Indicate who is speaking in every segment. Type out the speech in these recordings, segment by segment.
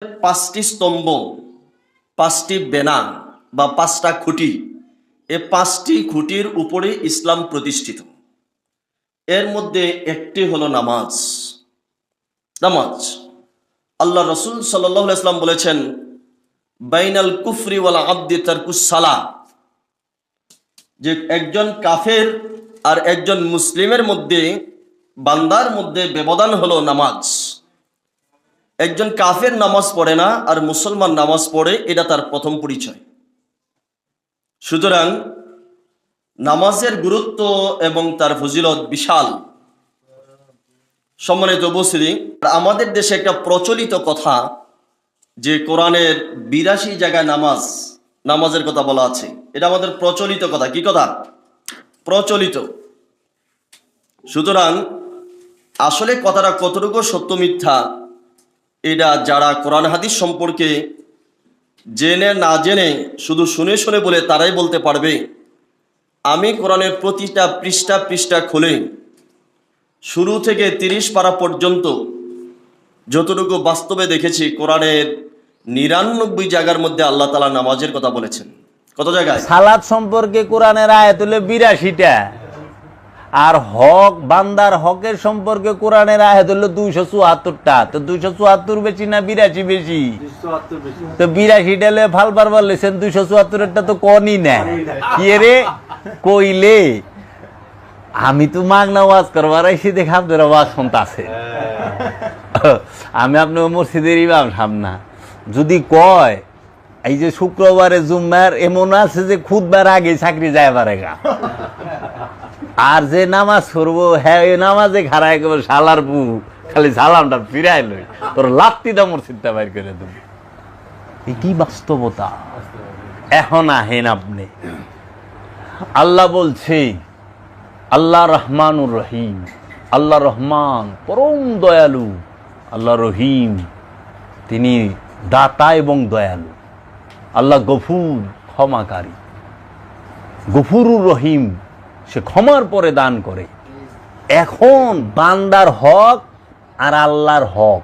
Speaker 1: পাঁচটি স্তম্ভ, পাঁচটি বেনা বা পাঁচটা খুঁটি, এই পাঁচটি খুঁটির উপরে ইসলাম প্রতিষ্ঠিত। এর মধ্যে একটি হলো নামাজ। নামাজ আল্লাহ রসুল সাল্লাল্লাহু আলাইহি ওয়াসাল্লাম বলেছেন, বাইনাল কুফরি ওয়াল আবদি তারকুস সালাহ, যে একজন কাফের আর একজন মুসলিমের মধ্যে, বান্দার মধ্যে ব্যবধান হলো নামাজ। একজন কাফের নামাজ পড়ে না আর মুসলমান নামাজ পড়ে, এটা তার প্রথম পরিচয়। সুতরাং নামাজের গুরুত্ব এবং তার ফজিলত বিশাল। সম্মানিত উপস্থিতি, আমাদের দেশে একটা প্রচলিত কথা যে কোরআনের 82 জায়গায় নামাজের কথা বলা আছে। এটা আমাদের প্রচলিত কথা। কি কথা? প্রচলিত। সুতরাং আসলে কথাটা কতটুকু সত্য মিথ্যা, এটা যারা কোরআন হাদিস সম্পর্কে জেনে না জেনে শুধু শুনে শুনে বলে তারাই বলতে পারবে। আমি কোরআনের প্রতিটা পৃষ্ঠা খুলে শুরু থেকে 30 পারা পর্যন্ত যতটুকু বাস্তবে দেখেছি, কোরআনের 99 জায়গার মধ্যে আল্লাহ তাআলা নামাজের কথা বলেছেন। কত জায়গায়?
Speaker 2: সালাত সম্পর্কে কোরআনের আয়াত হলো 82টা, আর হক বান্দার হকের সম্পর্কে কোরআনের আয়াত হলো 274টা। তো 274 বেশি না 82 বেশি? তো 82টা হলে ফালবার বলেছেন, 274টা তো কনই না। কি রে কইলে আমি তো মাগনা ওয়াজ করবার আইসি, দেখে আপনার ওয়াজ শুনতাছে। আমি আপনার মসজিদের ইমাম সামনা, যদি কয় এই যে শুক্রবারে জুম্মার এমন আছে যে খুদবার আগে চাকরি যায় পারেগা, আর যে নামাজ করবো হ্যাঁ ওই নামাজে খারাই করবো শালার বু, খালি সালামটা ফিরাই লই, তোর লাত্তিটা মসজিদটা বাইর করে দেব। এটি বাস্তবতা। এখন আহেন আপনি, আল্লাহ বলছে আল্লাহ রহমানুর রহিম। আল্লাহ রহমান পরম দয়ালু, আল্লাহ রহিম তিনি দাতা এবং দয়ালু। আল্লাহ গফুর ক্ষমাকারী, গফুরুর রহিম সে ক্ষমার পরে দান করে। এখন বান্দার হক আর আল্লাহর হক,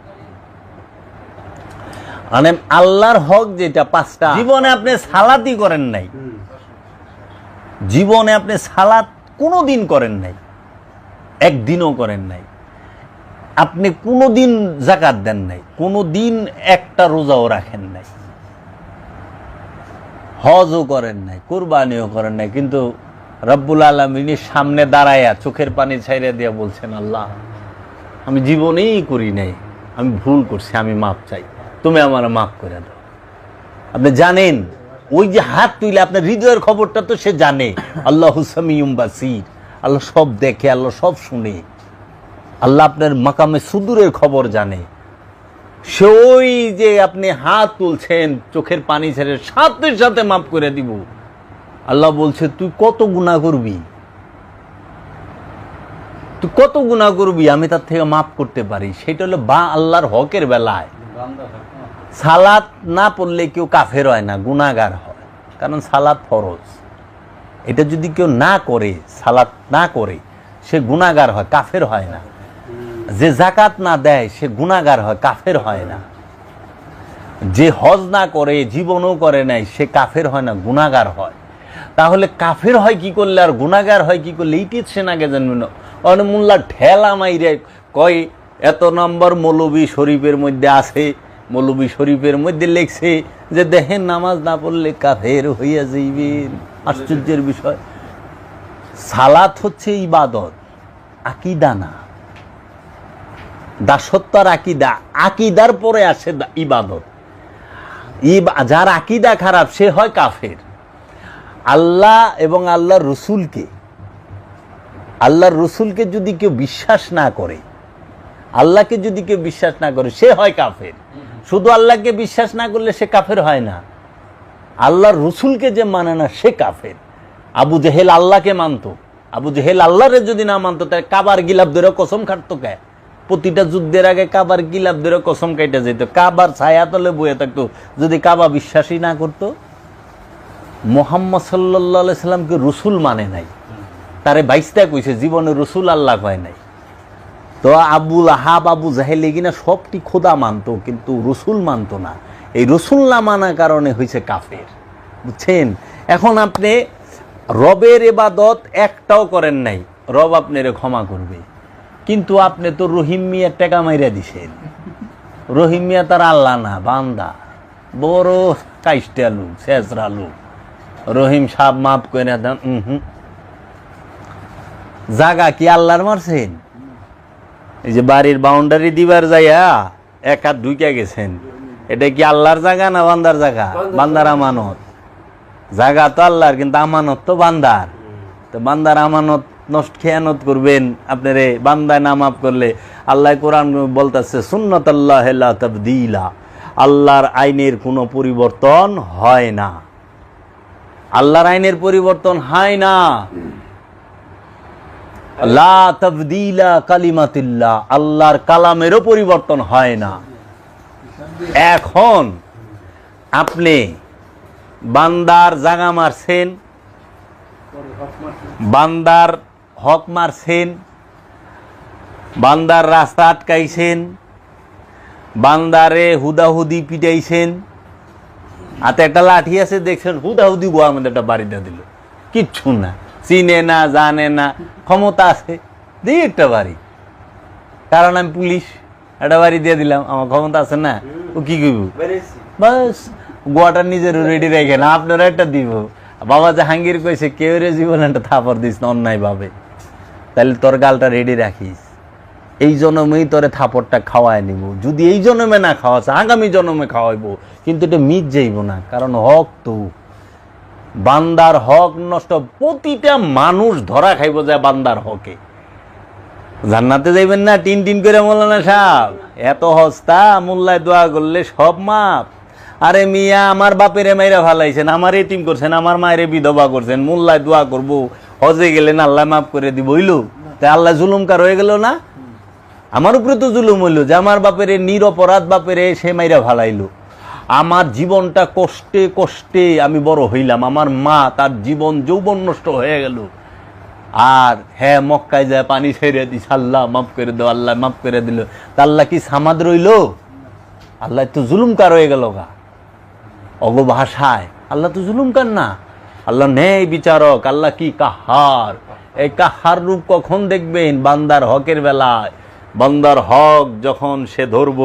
Speaker 2: মানে আল্লাহর হক যেটা 5টা। জীবনে আপনি সালাতই করেন নাই, জীবনে আপনি সালাত কোনোদিন করেন নাই, একদিনও করেন নাই। আপনি কোনোদিন যাকাত দেন নাই, কোনোদিন একটা রোজাও রাখেন নাই, হজও করেন নাই, কুরবানিও করেন নাই, কিন্তু রব্বুল আলামিনের সামনে দাঁড়ায়া চোখের পানি ছাইড়া দিয়া বলছেন, আল্লাহ আমি জীবনেই করি নাই, আমি ভুল করছি, আমি মাপ চাই, তুমি আমার মাফ করে দাও। আপনি জানেন ওই যে হাত তুলে আপনার হৃদয়ের খবরটা তো সে জানে। আল্লাহু সামিউম বাসীর, আল্লাহ সব দেখে, আল্লাহ সব শুনে, আল্লাহ আপনার মাকামে সুদূরের খবর জানে। সে ওই যে আপনি হাত তুলছেন চোখের পানি ছেড়ে সাথে সাথে মাফ করে দিব। আল্লাহ বলছে তুই কত গুনাহ করবি, তুই কত গুনাহ করবি, আমি তার থেকে মাফ করতে পারি। সেটা হলো বা আল্লাহর হকের বেলায়। সালাত না পড়লে কেউ কাফের হয় না, গুনাহগার হয়, কারণ সালাত ফরজ। এটা যদি কেউ না করে, সালাত না করে, সে গুনাহগার হয়, কাফের হয় না। যে যাকাত না দেয় সে গুনাহগার হয়, কাফের হয় না। যে হজ না করে, জীবনও করে নাই, সে কাফের হয় না, গুনাহগার হয়। তাহলে কাফের হয় কি করলে আর গুনাহগার হয় কি করলে, এইটি সে নাগে জানবে না। অনেক মোল্লা ঠেলা মাইরে কয় এত নম্বর মৌলবী শরীফের মধ্যে আছে, মৌলবী শরীফের মধ্যে লেখছে যে দেখেন নামাজ না পড়লে কাফের হইয়া যাইবেন। আশ্চর্যের বিষয়, সালাত হচ্ছে ইবাদত, আকীদা না। দাসত্বর আকীদা, আকীদার পরে আসে ইবাদত। যার আকীদা খারাপ সে হয় কাফের। আল্লাহ এবং আল্লাহর রসুলকে যদি কেউ বিশ্বাস না করে, আল্লাহকে যদি কেউ বিশ্বাস না করে, সে হয় কাফের। শুধু আল্লাহকে বিশ্বাস না করলে সে কাফের হয় না, আল্লাহর রসুলকে যে মানে না সে কাফের। আবু জেহেল আল্লাহকে মানত, আবু জেহেল আল্লাহরে যদি না মানত তাহলে কাবার গিলাপ ধরে কসম খাটতো কে? প্রতিটা যুদ্ধের আগে কাবার গিলাপ ধরে কসম কাইটা যেত, কাবার ছায়া তলে বয়ে থাকতো যদি কাবা বিশ্বাসই না করতো। মুহাম্মদ সাল্লাল্লাহু আলাইহি সাল্লামকে রসুল মানে নাই, তারে বাইশটা কইছে, জীবনে রসুল আল্লাহ কয় নাই। তো আবুল আহাব আবু জাহেল কিনা সবটি খোদা মানতো, কিন্তু রসুল মানতো না। এই রসুল না মানার কারণে হয়েছে কাফের, বুঝছেন? এখন আপনি রবের ইবাদত একটাও করেন নাই, রব আপনারে ক্ষমা করবে, কিন্তু আপনি তো রহিম মিয়ার টাকা মাইরা দিছেন। রহিম মিয়া তার আল্লাহ না, বান্দা, বড় কাইস্টা লোক, শেষরা লোক। রহিম সাহেব মাফ করে দেন। জাগা কি আল্লাহর মারছেন? এই যে বাড়ির বাউন্ডারি দিবার যাইয়া এক হাত ঢুকে গেছেন, এটা কি আল্লাহর জায়গা না বান্দার জায়গা? বান্দার আমানত। জায়গা তো আল্লাহর, কিন্তু আমানত তো বান্দার। তো বান্দার আমানত নষ্ট খেয়ানত করবেন আপনারে, বান্দায় না মাফ করলে? আল্লাহ কোরআন বলতেছে সুন্নাতুল্লাহি লা তাবদীলা, আল্লাহর আইনের কোনো পরিবর্তন হয় না। আল্লাহর আইনের পরিবর্তন হয় না। লা তাবদীলা কালিমাতিল্লাহ, আল্লাহর কালামেরও পরিবর্তন হয় না। এখন আপনি বান্দার জাগা মারছেন, বান্দার হক মারছেন, বান্দার রাস্তা আটকাইছেন, বান্দারে হুদাহুদি পিটাইছেন। হাতে একটা লাঠি আছে দেখছেন, হুদাহুদি গোয়ার মধ্যে একটা বাড়িটা দিল, কিচ্ছু না, চিনে না, জানে না, ক্ষমতা আছে, দিই একটা বাড়ি। কারণ আমি পুলিশ, একটা বাড়ি দিয়ে দিলাম, আমার ক্ষমতা আছে না, ও কি করব? বাস গোয়াটা নিজের রেডি রেখে না, আপনারা একটা দিব। বাবা জাহাঙ্গীর কইছে কেউ রে জীবন একটা থাপড় দিস না অন্যায় ভাবে, তাহলে তোর গালটা রেডি রাখিস, এই জন্মেই তোরে থাপড়টা খাওয়াই নিব। যদি এই জন্মে না খাওয়াছে, আগামী জন্মে খাওয়াইবো, কিন্তু এটা মিট যাইব না, কারণ হক তো বান্দার হক নষ্ট। প্রতিটা মানুষ ধরা খাইব যায় বান্দার হকে। জান্নাতে যাইবেন না টিন টিন করে মৌলানা সাহেব, এত হস্তা, মোল্লায় দোয়া করলে সব মাপ। আরে মিয়া, আমার বাপেরে মাইরা ফালাইছেন, আমার এতিম করছেন, আমার মায়েরে বিধবা করছেন, মোল্লায় দোয়া করবো, হজে গেলেন আল্লাহ মাফ করে দিব, হইলো? তাই আল্লাহ জুলুমকার হয়ে গেল না? আমার উপরে তো জুলুম হইলো যে আমার বাপেরে, নিরপরাধ বাপেরে সে মাইরা ফালাইলো। আমার জীবনটা কষ্টে কষ্টে আমি বড় হইলাম, আমার মা তার জীবন যৌবন নষ্ট হয়ে গেল। আর হ্যাঁ, মক্কায় যায় পানি ছেড়ে দিস, আল্লাহ মাফ করে দাও, আল্লাহ মাফ করে দিল। তা আল্লাহ কি সামাদ রইল? আল্লাহ তো জুলুমকার হয়ে গেল গা। অগ ভাষায় আল্লাহ তো জুলুমকার না, আল্লাহ ন্যায় বিচারক। আল্লাহ কি কাহার। এই কাহার রূপ কখন দেখবেন? বান্দার হকের বেলায়। বান্দার হক যখন সে ধরব,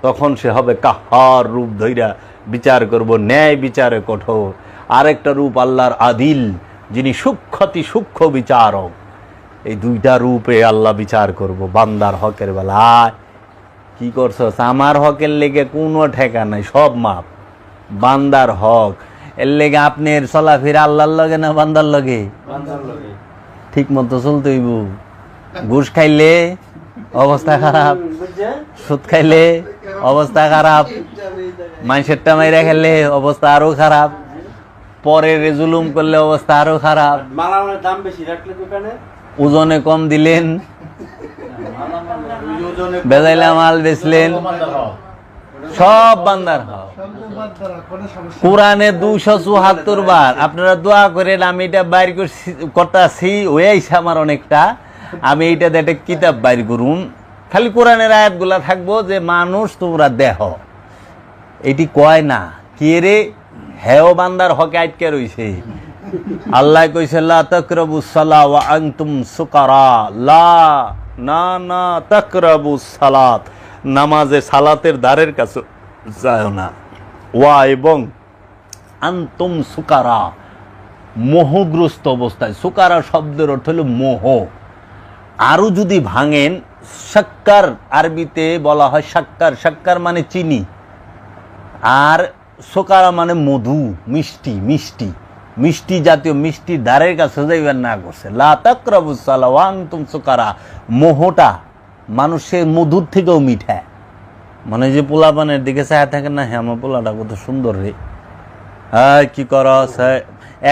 Speaker 2: তখন সে হবে কাহার রূপ ধইরা বিচার করব, ন্যায় বিচারে কঠোর। আরেকটা রূপ আল্লাহর আদিল, যিনি সূক্ষ্মতি সূক্ষ্ম বিচারক। এই দুইটা রূপে আল্লাহ বিচার করব বান্দার হকের বেলায়। কি করছস? আমার হকের লেগে কোনো ঠেকা নাই, সব মাপ। বান্দার হক এর লেগে আপনার চলাফেরা আল্লাহর লগে না বান্দার লগে? ঠিক মতো চলতে হইব। ঘুষ খাইলে অবস্থা খারাপ, সুদ খাইলে অবস্থা খারাপ, মাইসেরটা মাইরা খেলে অবস্থা আরো খারাপ, পরের জুলুম করলে অবস্থা আরো খারাপ।
Speaker 3: দাম বেশি রাখলে দোকানে,
Speaker 2: ওজনে কম দিলেন, বেজাইলা মাল বেচলেন, সব বান্দার হক। কোরআনে 274 বার আপনারা দোয়া করেন, আমি এটা বাইর করতেছি, হয়ে আইসা আমার অনেকটা, আমি এইটা একটা কিতাব বাইর করুন, খালি কোরআনের আয়াতগুলা থাকবো যে মানুষ তোমরা দেহ, এটি কয় না কি রে, হেও বান্দার হকে আটকে রইছে। আল্লাহ কইছে লা তাকরাবুস সালাহ ওয়া আনতুম সুকারা, লা না না তাকরাবুস সালাত, নামাজে সালাতের দ্বারের কাছে যায় না। ওয়া এবং আনতুম সুকারা, মোহগ্রস্ত অবস্থায়। সুকারা শব্দের অর্থ হলো মোহ। আরও যদি ভাঙেন, শাক্কার আরবিতে বলা হয় শাক্কার, শাক্কার মানে চিনি, আর সুকারা মানে মধু, মিষ্টি, মিষ্টি মিষ্টি জাতীয়, মিষ্টির ধারের কাছে যাইবেন না করছে। লা তাকরাবুস সালাহ ওয়া আনতুম সুকারা, মোহটা মানুষের মধুর থেকেও মিঠা। মানে যে পোলাপানের দিকে চায় থাকে না, হ্যাঁ আমার পোলাটা কত সুন্দর রে, হ্যাঁ কি করস,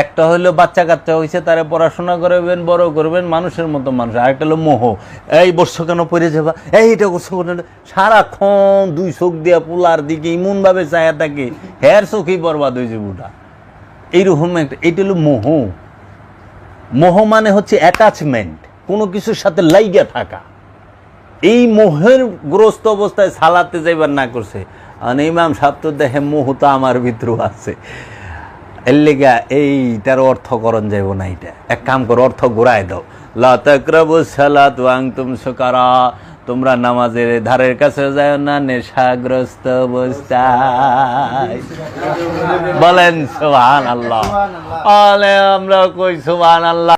Speaker 2: একটা হইলো বাচ্চা কাচ্চা হয়েছে, তারা পড়াশোনা করবেন, বড় করবেন, মানুষের মতো মানুষ। আরেকটা হলো মোহ, এই বর্ষ কেন পড়ে যাবা, এইটা করছো কেন, সারাক্ষণ দুই চোখ দিয়া পোলার দিকে ইমন ভাবে চায়া থাকে, হের চোখেই বরবাদ হয়ে যাবে ওটা। এইরকম একটা, এইটা হলো মোহ। মোহ মানে হচ্ছে অ্যাটাচমেন্ট, কোনো কিছুর সাথে লাইগা থাকা। এই মোহের গ্রস্ত অবস্থায় সালাতে যাইবার না করছে। আর ইমাম সাহেব তো দেখে মোহ তো আমার ভিতরেও আছে, এর লেগা এইটার অর্থকরণ যাইব না। এটা এক কাম করো, অর্থ ঘুরাই দাও। লা তাকরাবুস সালাত ওয়া আনতুম সুকারা, তোমরা নামাজের ধারের কাছে যায় না নেশাগ্রস্ত অবস্থায়। বলেন সুবহানাল্লাহ। আলে আমরা কই সুবহানাল্লাহ।